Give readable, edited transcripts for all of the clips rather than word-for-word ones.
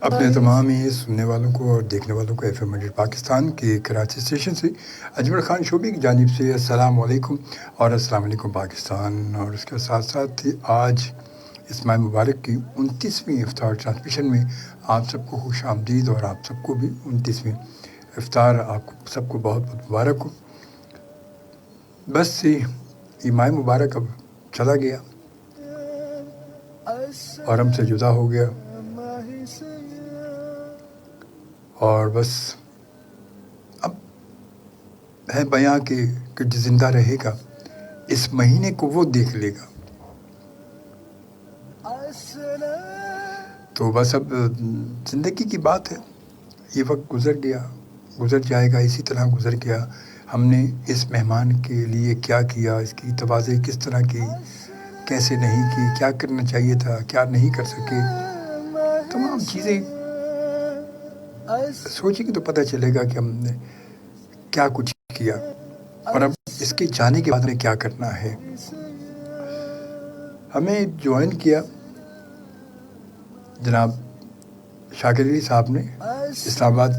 اپنے تمام ہی سننے والوں کو اور دیکھنے والوں کو ایف ایم 100 پاکستان کے کراچی اسٹیشن سے اجمل خان شعبی کی جانب سے السلام علیکم اور السلام علیکم پاکستان. اور اس کے ساتھ ساتھ آج اس ماہ مبارک کی 29ویں افطار ٹرانسمیشن میں آپ سب کو خوش آمدید, اور آپ سب کو بھی 29ویں افطار آپ کو سب کو بہت بہت مبارک ہو. بس یہ ماہ مبارک اب چلا گیا اور ہم سے جدا ہو گیا, اور بس اب ہے بیاں کہ جو زندہ رہے گا اس مہینے کو وہ دیکھ لے گا. تو بس اب زندگی کی بات ہے, یہ وقت گزر گیا, گزر جائے گا, اسی طرح گزر گیا. ہم نے اس مہمان کے لیے کیا کیا, اس کی توازی کس طرح کی, کیسے نہیں کی, کیا کرنا چاہیے تھا, کیا نہیں کر سکے, تمام چیزیں سوچیں گے تو پتہ چلے گا کہ ہم نے کیا کچھ کیا, اور اب اس کے جانے کے بعد ہمیں کیا کرنا ہے. ہمیں جوائن کیا جناب شاکر علی صاحب نے, اسلام آباد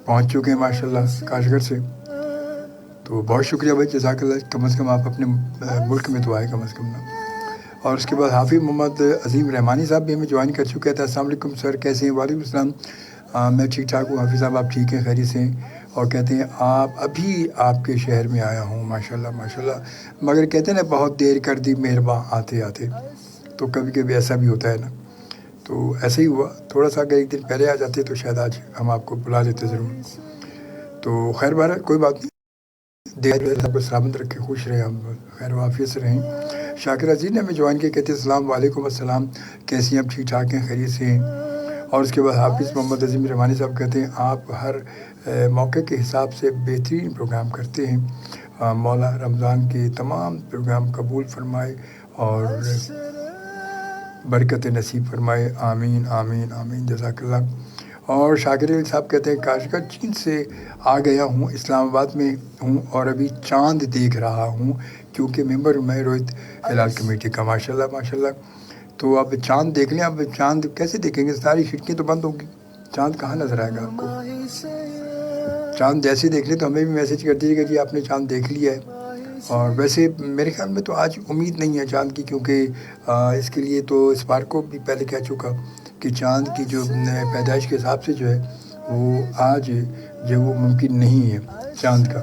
پہنچ چکے ہیں ماشاءاللہ کاش گھر سے. تو بہت شکریہ بھائی, جزاک اللہ. کم از کم آپ اپنے ملک میں تو آئے کم از کم نا. اور اس کے بعد حافظ محمد عظیم رحمانی صاحب بھی ہمیں جوائن کر چکے تھے. السلام علیکم سر, کیسے ہیں؟ وعلیکم السلام, میں ٹھیک ٹھاک ہوں. حافظ صاحب آپ ٹھیک ہیں, خیریت سے ہیں؟ اور کہتے ہیں آپ کے شہر میں آیا ہوں, ماشاءاللہ ماشاءاللہ, مگر کہتے ہیں نا بہت دیر کر دی مہرباں آتے آتے. تو کبھی کبھی ایسا بھی ہوتا ہے نا, تو ایسا ہی ہوا. تھوڑا سا اگر ایک دن پہلے آ جاتے تو شاید آج ہم آپ کو بلا لیتے ضرور. تو خیر بہرحال کوئی بات نہیں, سب کو سلامت رکھے, خوش رہیں, ہم خیر و عافیت سے رہیں. شاکر عزیز نے ہمیں جوائن کیا, کہتے ہیں السلام علیکم. السلام, کیسی ہیں آپ؟ ٹھیک ٹھاک ہیں, خیریت سے ہیں؟ اور اس کے بعد حافظ محمد عظیم رحمانی صاحب کہتے ہیں آپ ہر موقع کے حساب سے بہترین پروگرام کرتے ہیں. مولا رمضان کے تمام پروگرام قبول فرمائے اور برکت نصیب فرمائے, آمین آمین آمین, جزاک اللہ. اور شاکر علی صاحب کہتے ہیں کاشگار چین سے آ گیا ہوں, اسلام آباد میں ہوں اور ابھی چاند دیکھ رہا ہوں کیونکہ ممبر ہوں میں روہت ہلال کمیٹی کا. ماشاءاللہ ماشاءاللہ. تو اب چاند دیکھ لیں. اب چاند کیسے دیکھیں گے, ساری کھڑکیاں تو بند ہوگی, چاند کہاں نظر آئے گا آپ کو. چاند جیسے دیکھ لیں تو ہمیں بھی میسج کر دیجیے گا جی آپ نے چاند دیکھ لیا ہے. اور ویسے میرے خیال میں تو آج امید نہیں ہے چاند کی, کیونکہ اس کے لیے تو اس بار کو بھی پہلے کہہ چکا کہ چاند کی جو پیدائش کے حساب سے جو ہے وہ آج جو وہ ممکن نہیں ہے چاند کا.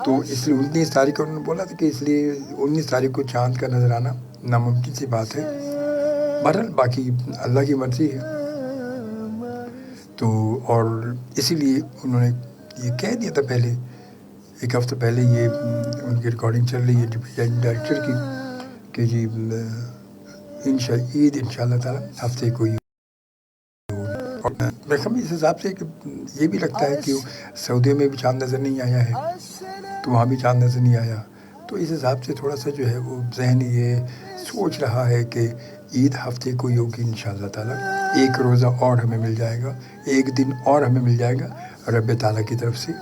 تو اس لیے 19 تاریخ کو انہوں نے بولا تھا کہ اس لیے 19 تاریخ کو چاند کا نظر آنا ناممکن سی بات ہے. بہرحال باقی اللہ کی مرضی ہے. تو اور اسی لیے انہوں نے یہ کہہ دیا تھا پہلے, ایک ہفتہ پہلے یہ ان کی ریکارڈنگ چل رہی ہے ڈپٹی ڈائریکٹر کی کہ جی عید انشاءاللہ تعالی ہفتے کو ہی. اس حساب سے کہ یہ بھی لگتا ہے کہ سعودیہ میں بھی چاند نظر نہیں آیا ہے, تو وہاں بھی چاند نظر نہیں آیا. تو اس حساب سے تھوڑا سا جو ہے وہ ذہن یہ سوچ رہا ہے کہ عید ہفتے کو ہی ہوگی انشاءاللہ تعالی. ایک روزہ اور ہمیں مل جائے گا, ایک دن اور ہمیں مل جائے گا رب تعالیٰ کی طرف سے.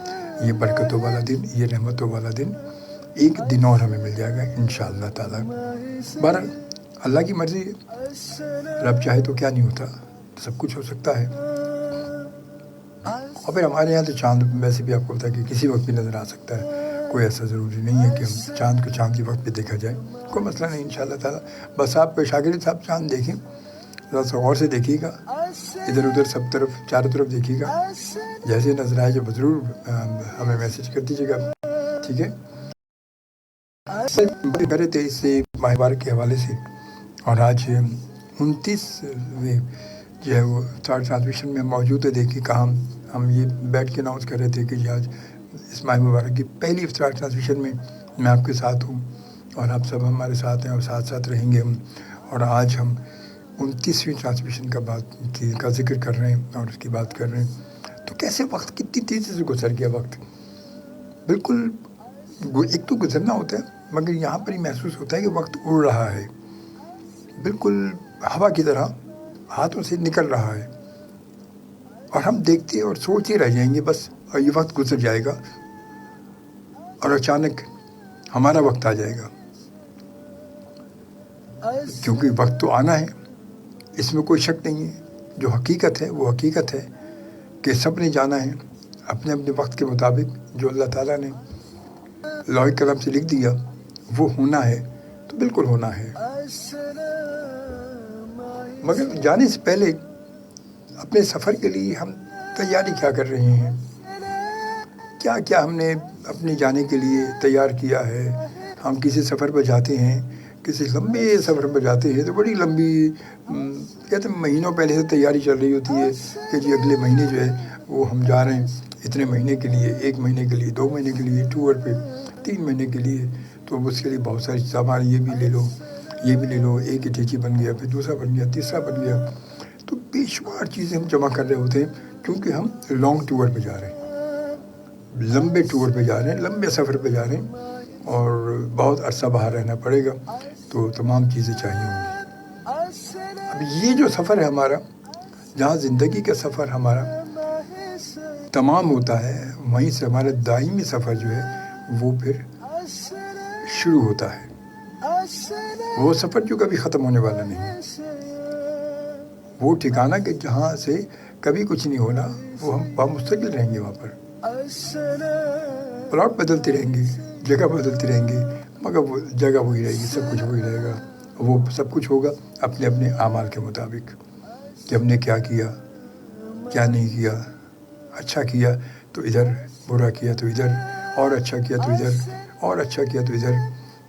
یہ برکتوں والا دن, یہ رحمتوں والا دن, ایک دن اور ہمیں مل جائے گا انشاءاللہ تعالی. بہرحال اللہ کی مرضی ہے, رب چاہے تو کیا نہیں ہوتا, سب کچھ ہو سکتا ہے. اور پھر ہمارے یہاں تو چاند ویسے بھی آپ کو پتا ہے کہ کسی وقت بھی نظر آ سکتا ہے, کوئی ایسا ضروری نہیں ہے کہ ہم چاند کو چاند کے وقت پہ دیکھا جائے, کوئی مسئلہ نہیں انشاءاللہ تعالی. بس آپ شاگرد صاحب چاند دیکھیں, ذرا سا غور سے دیکھیے گا, ادھر ادھر سب طرف چاروں طرف دیکھیے گا, جیسے نظر آئے جب ضرور ہمیں میسج کر دیجیے گا, ٹھیک ہے. کرے تھے اس سے ماہ مبارک کے حوالے سے, اور آج 29 جو ہے وہ ٹرانسمیشن میں موجود ہے. دیکھیے کہاں ہم یہ بیٹھ کے اناؤنس کر رہے تھے کہ جی آج اس ماہ مبارک کی پہلی افطار ٹرانسمیشن میں آپ کے ساتھ ہوں, اور آپ سب ہمارے ساتھ ہیں اور ساتھ ساتھ رہیں گے ہم. اور آج ہم 29ویں ٹرانسمیشن کا ذکر کر رہے ہیں اور اس کی بات کر رہے ہیں. تو کیسے وقت کتنی تیزی سے گزر گیا وقت, بالکل ایک تو گزرنا ہوتا ہے مگر یہاں پر ہی محسوس ہوتا ہے کہ وقت اڑ رہا ہے, بالکل ہوا کی طرح ہاتھوں سے نکل رہا ہے, اور ہم دیکھتے اور سوچتے رہ جائیں گے بس, اور یہ وقت گزر جائے گا اور اچانک ہمارا وقت آ جائے گا. کیونکہ وقت تو آنا ہے, اس میں کوئی شک نہیں ہے, جو حقیقت ہے وہ حقیقت ہے کہ سب نے جانا ہے اپنے اپنے وقت کے مطابق. جو اللہ تعالیٰ نے لوح قلم سے لکھ دیا وہ ہونا ہے تو بالکل ہونا ہے. مگر جانے سے پہلے اپنے سفر کے لیے ہم تیاری کیا کر رہے ہیں؟ کیا کیا ہم نے اپنے جانے کے لیے تیار کیا ہے؟ ہم کسی سفر پر جاتے ہیں، کسی لمبے سفر پر جاتے ہیں تو بڑی لمبی کہتے ہیں مہینوں پہلے سے تیاری چل رہی ہوتی ہے کہ جی اگلے مہینے جو ہے وہ ہم جا رہے ہیں اتنے مہینے کے لیے، 1 مہینے کے لیے، 2 مہینے کے لیے، ٹور پہ 3 مہینے کے لیے. تو اس کے لیے بہت ساری سامان، یہ بھی لے لو، یہ بھی لے لو. ایک اٹیچی بن گیا، پھر دوسرا بن گیا، تیسرا بن گیا. تو بے شمار چیزیں ہم جمع کر رہے ہوتے ہیں کیونکہ ہم لانگ ٹور پہ جا رہے ہیں، لمبے ٹور پہ جا رہے ہیں، لمبے سفر پہ جا رہے ہیں اور بہت عرصہ باہر رہنا پڑے گا تو تمام چیزیں چاہیے ہوں گی. اب یہ جو سفر ہے ہمارا، جہاں زندگی کا سفر ہمارا تمام ہوتا ہے، وہیں سے ہمارا دائمی سفر جو ہے وہ پھر شروع ہوتا ہے. وہ سفر جو کبھی ختم ہونے والا نہیں، وہ ٹھکانہ کہ جہاں سے کبھی کچھ نہیں ہونا، وہ ہم مستقل رہیں گے وہاں پر. پلاٹ بدلتے رہیں گے، جگہ بدلتی رہیں گے، مگر وہ جگہ وہی رہے گی، سب کچھ وہی رہے گا. وہ سب کچھ ہوگا اپنے اپنے اعمال کے مطابق کہ ہم نے کیا کیا، کیا نہیں کیا. اچھا کیا تو ادھر، برا کیا تو ادھر، اور اچھا کیا تو ادھر، اور اچھا کیا تو ادھر.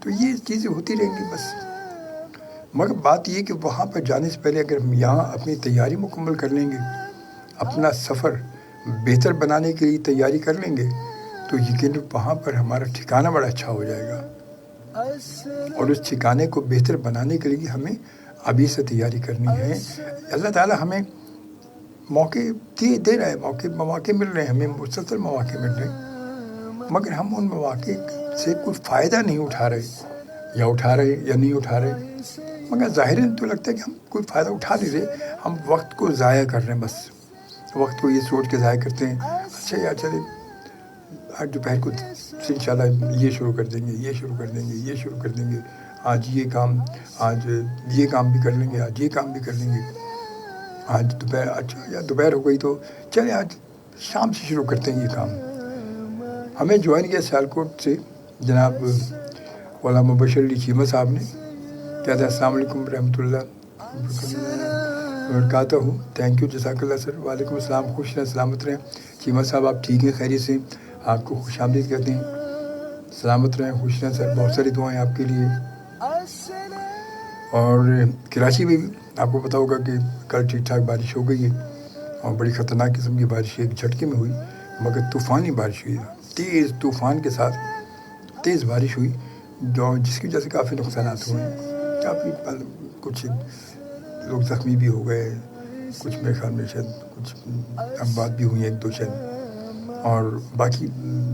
تو یہ چیزیں ہوتی رہیں گی بس. مگر بات یہ کہ وہاں پر جانے سے پہلے اگر ہم یہاں اپنی تیاری مکمل کر لیں گے، اپنا سفر بہتر بنانے کے لیے تیاری کر لیں گے تو یقیناً وہاں پر ہمارا ٹھکانہ بڑا اچھا ہو جائے گا. اور اس ٹھکانے کو بہتر بنانے کے لیے ہمیں ابھی سے تیاری کرنی ہے. اللہ تعالیٰ ہمیں موقع دے رہا ہے، مواقع مل رہے ہیں، ہمیں مسلسل مواقع مل رہے ہیں، مگر ہم ان مواقع سے کوئی فائدہ نہیں اٹھا رہے، یا اٹھا رہے یا نہیں اٹھا رہے. مگر ظاہراً تو لگتا ہے کہ ہم کوئی فائدہ اٹھا نہیں رہے، ہم وقت کو ضائع کر رہے ہیں. بس وقت کو یہ سوچ کے ضائع کرتے ہیں اچھا یار چلے آج دوپہر کو انشاءاللہ یہ شروع کر دیں گے، یہ شروع کر دیں گے، یہ شروع کر دیں گے، آج یہ کام، آج یہ کام بھی کر لیں گے، آج یہ کام بھی کر لیں گے. آج دوپہر، اچھا یا دوپہر ہو گئی تو چلے آج شام سے شروع کرتے ہیں یہ کام. ہمیں جوائن کیا سیالکوٹ سے جناب علامہ مبشر علی چیمہ صاحب نے. کہتا ہے السلام علیکم ورحمۃ اللہ وبرکاتہ. تھینک یو، جزاک اللہ سر. وعلیکم السلام، خوش رہیں، سلامت رہیں. چیمہ صاحب آپ ٹھیک ہیں، خیریت سے؟ آپ کو خوش آمدید کہتے ہیں. سلامت رہیں، خوش رہیں سر. بہت ساری دعائیں آپ کے لیے. اور کراچی میں بھی آپ کو پتہ ہوگا کہ کل ٹھیک ٹھاک بارش ہو گئی ہے اور بڑی خطرناک قسم کی بارش ایک جھٹکے میں ہوئی، مگر طوفانی بارش ہوئی، تیز طوفان کے ساتھ تیز بارش ہوئی جو جس کی وجہ سے کافی نقصانات ہوئے. کافی کچھ لوگ زخمی بھی ہو گئے، کچھ میرے خیال میں شاید کچھ اموات بھی ہوئی ہیں، 1-2 شاید، اور باقی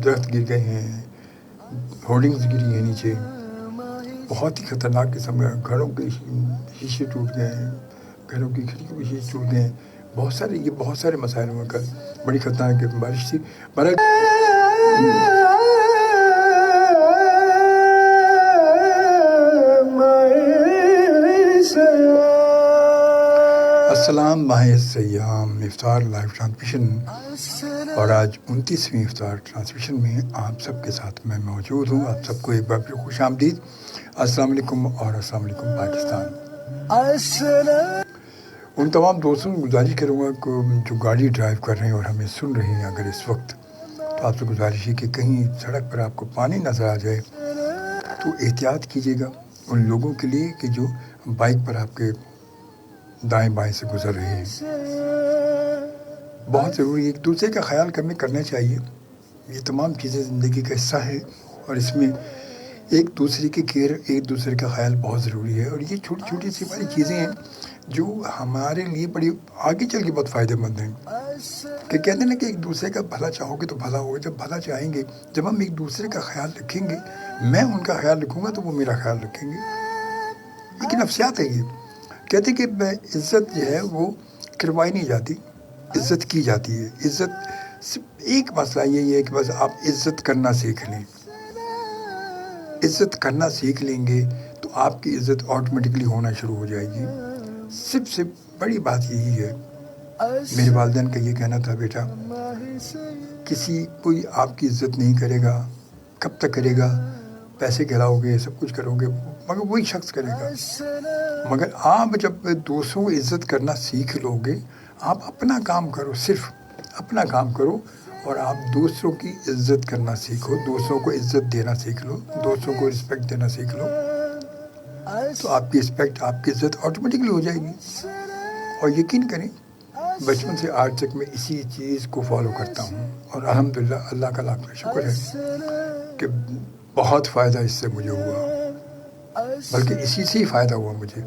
درخت گر گئے ہیں، ہورڈنگز گری ہیں نیچے. بہت ہی خطرناک قسم کا، گھروں کے شیشے ٹوٹ گئے ہیں، گھروں کی کھڑکیوں کے شیشے ٹوٹ گئے ہیں. بہت سارے مسائل ہوئے کل. بڑی خطرناک بارش تھی. السلام ماہ سیام افطار لائیو ٹرانسمیشن، اور آج 29ویں افطار ٹرانسمیشن میں آپ سب کے ساتھ میں موجود ہوں. آپ سب کو ایک بار پھر خوش آمدید. السلام علیکم اور السلام علیکم پاکستان. ان تمام دوستوں کو گزارش کروں گا کہ جو گاڑی ڈرائیو کر رہے ہیں اور ہمیں سن رہے ہیں اگر اس وقت، تو آپ سے گزارش ہے کہ کہیں سڑک پر آپ کو پانی نظر آ جائے تو احتیاط کیجیے گا ان لوگوں کے لیے کہ جو بائک پر آپ کے دائیں بائیں سے گزر رہے ہیں. بہت ضروری ہے، ایک دوسرے کا خیال کرنا چاہیے. یہ تمام چیزیں زندگی کا حصہ ہے اور اس میں ایک دوسرے کی کیئر، ایک دوسرے کا خیال بہت ضروری ہے. اور یہ چھوٹی چھوٹی سی بڑی چیزیں ہیں جو ہمارے لیے بڑی آگے چل کے بہت فائدہ مند ہیں. کہ کہتے ہیں نا کہ ایک دوسرے کا بھلا چاہو گے تو بھلا ہوگا. جب بھلا چاہیں گے، جب ہم ایک دوسرے کا خیال رکھیں گے، میں ان کا خیال رکھوں گا تو وہ میرا خیال رکھیں گے. ایک نفسیات ہے یہ. کہتے کہ عزت جو ہے وہ کروائی نہیں جاتی، عزت کی جاتی ہے. عزت صرف ایک مسئلہ یہ ہے کہ بس آپ عزت کرنا سیکھ لیں. عزت کرنا سیکھ لیں گے تو آپ کی عزت آٹومیٹکلی ہونا شروع ہو جائے گی. سب سے بڑی بات یہی ہے میرے والدین کا یہ کہنا تھا بیٹا کوئی آپ کی عزت نہیں کرے گا. کب تک کرے گا؟ پیسے کھلاؤ گے، سب کچھ کرو گے، مگر وہی شخص کرے گا. مگر آپ جب دوسروں کو عزت کرنا سیکھ لو گے، آپ اپنا کام کرو، صرف اپنا کام کرو اور آپ دوسروں کی عزت کرنا سیکھو، دوسروں کو عزت دینا سیکھ لو، دوسروں کو رسپیکٹ دینا سیکھ لو، تو آپ کی رسپیکٹ، آپ کی عزت آٹومیٹکلی ہو جائے گی. اور یقین کریں بچپن سے آج تک میں اسی چیز کو فالو کرتا ہوں اور الحمدللہ اللہ کا لاکھ شکر ہے کہ بہت فائدہ اس سے مجھے ہوا، بلکہ اسی سے ہی فائدہ ہوا مجھے.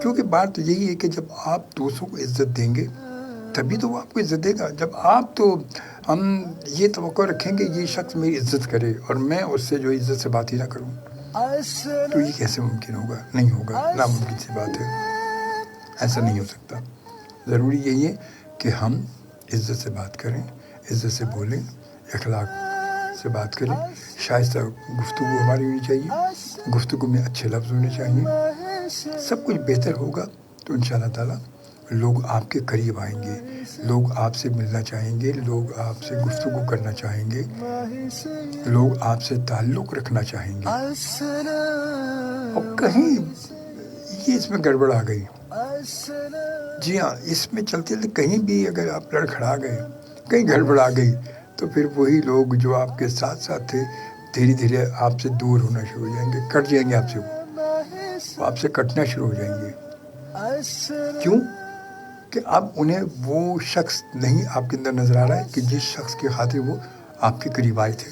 کیونکہ بات تو یہی ہے کہ جب آپ دوسروں کو عزت دیں گے تبھی تو وہ آپ کو عزت دے گا. جب آپ تو ہم یہ توقع رکھیں گے یہ شخص میری عزت کرے اور میں اس سے جو عزت سے بات ہی نہ کروں، تو یہ کیسے ممکن ہوگا؟ نہیں ہوگا، ناممکن سی بات ہے، ایسا نہیں ہو سکتا. ضروری یہی ہے کہ ہم عزت سے بات کریں، عزت سے بولیں، اخلاق سے بات کریں، شائستہ گفتگو ہماری ہونی چاہیے، گفتگو میں اچھے لفظ ہونے چاہیے. سب کچھ بہتر ہوگا تو انشاءاللہ تعالیٰ لوگ آپ کے قریب آئیں گے، لوگ آپ سے ملنا چاہیں گے، لوگ آپ سے گفتگو کرنا چاہیں گے، لوگ آپ سے تعلق رکھنا چاہیں گے. اور کہیں یہ اس میں گڑبڑ آ گئی، جی ہاں، اس میں چلتے چلتے کہیں بھی اگر آپ لڑکھڑا گئے، کہیں گڑبڑ آ گئی، تو پھر وہی لوگ جو آپ کے ساتھ ساتھ تھے دھیرے دھیرے آپ سے دور ہونا شروع ہو جائیں گے، کٹ جائیں گے آپ سے، وہ آپ سے کٹنا شروع ہو جائیں گے. کیوں؟ کہ اب انہیں وہ شخص نہیں آپ کے اندر نظر آ رہا ہے کہ جس شخص کی خاطر وہ آپ کے قریب آئے تھے.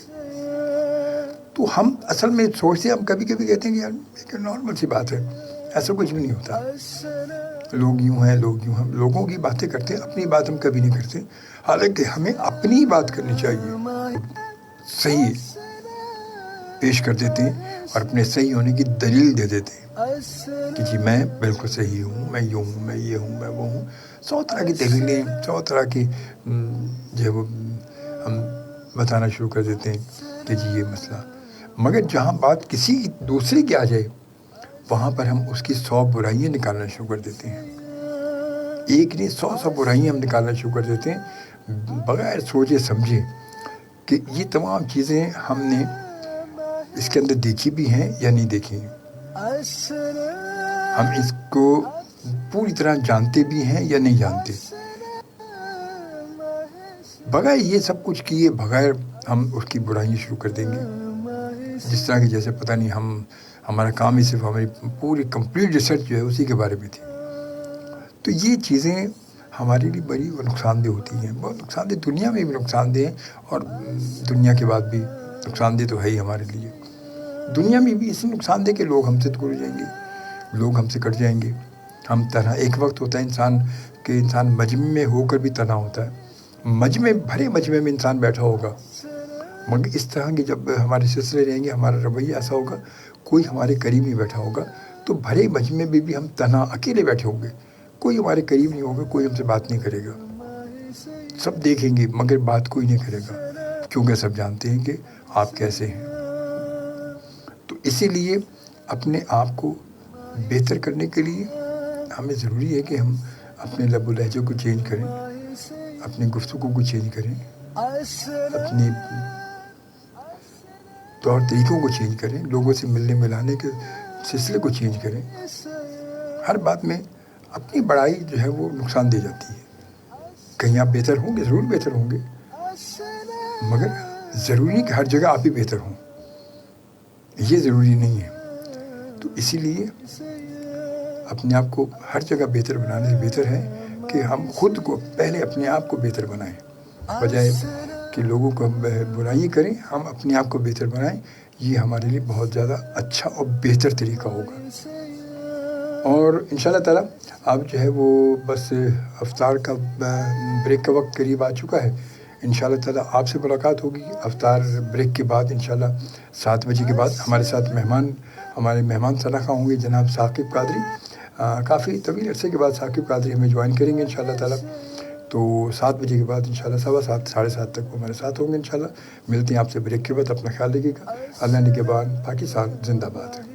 تو ہم اصل میں سوچتے ہیں، ہم کبھی کبھی کہتے ہیں کہ یار ایک نارمل سی بات ہے، ایسا کچھ بھی نہیں ہوتا، لوگ یوں ہیں، لوگ یوں ہیں، لوگوں کی باتیں کرتے ہیں، اپنی بات ہم کبھی نہیں کرتے. حالانکہ ہمیں اپنی بات کرنی چاہیے، صحیح پیش کر دیتے ہیں اور اپنے صحیح ہونے کی دلیل دے دیتے ہیں کہ جی میں بالکل صحیح ہوں، میں یوں ہوں، میں یہ ہوں، میں وہ ہوں. 100 طرح کی دلیلیں، 100 طرح کی جو ہے وہ ہم بتانا شروع کر دیتے ہیں کہ جی یہ مسئلہ. مگر جہاں بات کسی دوسرے کی آ جائے وہاں پر ہم اس کی 100 برائیاں نکالنا شروع کر دیتے ہیں. ایک نہیں، 100 برائیاں ہم نکالنا شروع کر دیتے ہیں بغیر سوچے سمجھے کہ یہ تمام چیزیں ہم نے اس کے اندر دیکھی بھی ہیں یا نہیں دیکھی ہیں، ہم اس کو پوری طرح جانتے بھی ہیں یا نہیں جانتے. بغیر یہ سب کچھ کیے بغیر ہم اس کی برائیاں شروع کر دیں گے، جس طرح کی جیسے پتہ نہیں ہمارا کام ہی صرف ہماری پوری کمپلیٹ ریسرچ جو ہے اسی کے بارے میں تھی. تو یہ چیزیں ہمارے لیے بڑی نقصان دہ ہوتی ہیں، بہت نقصان دہ، دنیا میں بھی نقصان دہ ہیں اور دنیا کے بعد بھی نقصان دہ تو ہے ہی ہمارے لیے. دنیا میں بھی اسی نقصان دہ کہ لوگ ہم سے دور ہو جائیں گے، لوگ ہم سے کٹ جائیں گے، ہم تنہا. ایک وقت ہوتا ہے انسان مجمع میں ہو کر بھی تنہا ہوتا ہے، بھرے مجمع میں انسان بیٹھا ہوگا، مگر اس طرح کے جب ہمارے سلسلے رہیں گے، ہمارا رویہ ایسا ہوگا، کوئی ہمارے قریب نہیں بیٹھا ہوگا، تو بھرے مجمع میں بھی ہم تنہا اکیلے بیٹھے ہوں گے، کوئی ہمارے قریب نہیں ہوگا، کوئی ہم سے بات نہیں کرے گا. سب دیکھیں گے مگر بات کوئی نہیں کرے گا، کیونکہ سب جانتے ہیں کہ آپ کیسے ہیں. تو اسی لیے اپنے آپ کو بہتر کرنے کے لیے ہمیں ضروری ہے کہ ہم اپنے لب و لہجے کو چینج کریں، اپنی گفتگو کو چینج کریں، اپنی طور طریقوں کو چینج کریں، لوگوں سے ملنے ملانے کے سلسلے کو چینج کریں. ہر بات میں اپنی بڑائی جو ہے وہ نقصان دے جاتی ہے. کہیں آپ بہتر ہوں گے، ضرور بہتر ہوں گے، مگر ضروری نہیں کہ ہر جگہ آپ ہی بہتر ہوں، یہ ضروری نہیں ہے. تو اسی لیے اپنے آپ کو ہر جگہ بہتر بنانے سے بہتر ہے کہ ہم خود کو پہلے اپنے آپ کو بہتر بنائیں، بجائے کہ لوگوں کو برائی کریں، ہم اپنے آپ کو بہتر بنائیں. یہ ہمارے لیے بہت زیادہ اچھا اور بہتر طریقہ ہوگا. اور انشاءاللہ تعالیٰ اب جو ہے وہ بس افطار کا بریک کا وقت قریب آ چکا ہے. انشاءاللہ تعالیٰ آپ سے ملاقات ہوگی افطار بریک کے بعد، انشاءاللہ 7 بجے کے بعد. ہمارے ساتھ ہمارے مہمان سنخواہ ہوں گے جناب ثاقب قادری. کافی طویل عرصے کے بعد ثاقب قادری ہمیں جوائن کریں گے انشاءاللہ تعالیٰ. تو 7 بجے کے بعد انشاءاللہ 7:15 7:30 تک وہ ہمارے ساتھ ہوں گے انشاءاللہ. ملتے ہیں آپ سے بریک کے بعد. اپنا خیال رکھیے گا. اللہ نگہبان. پاکستان زندہ باد.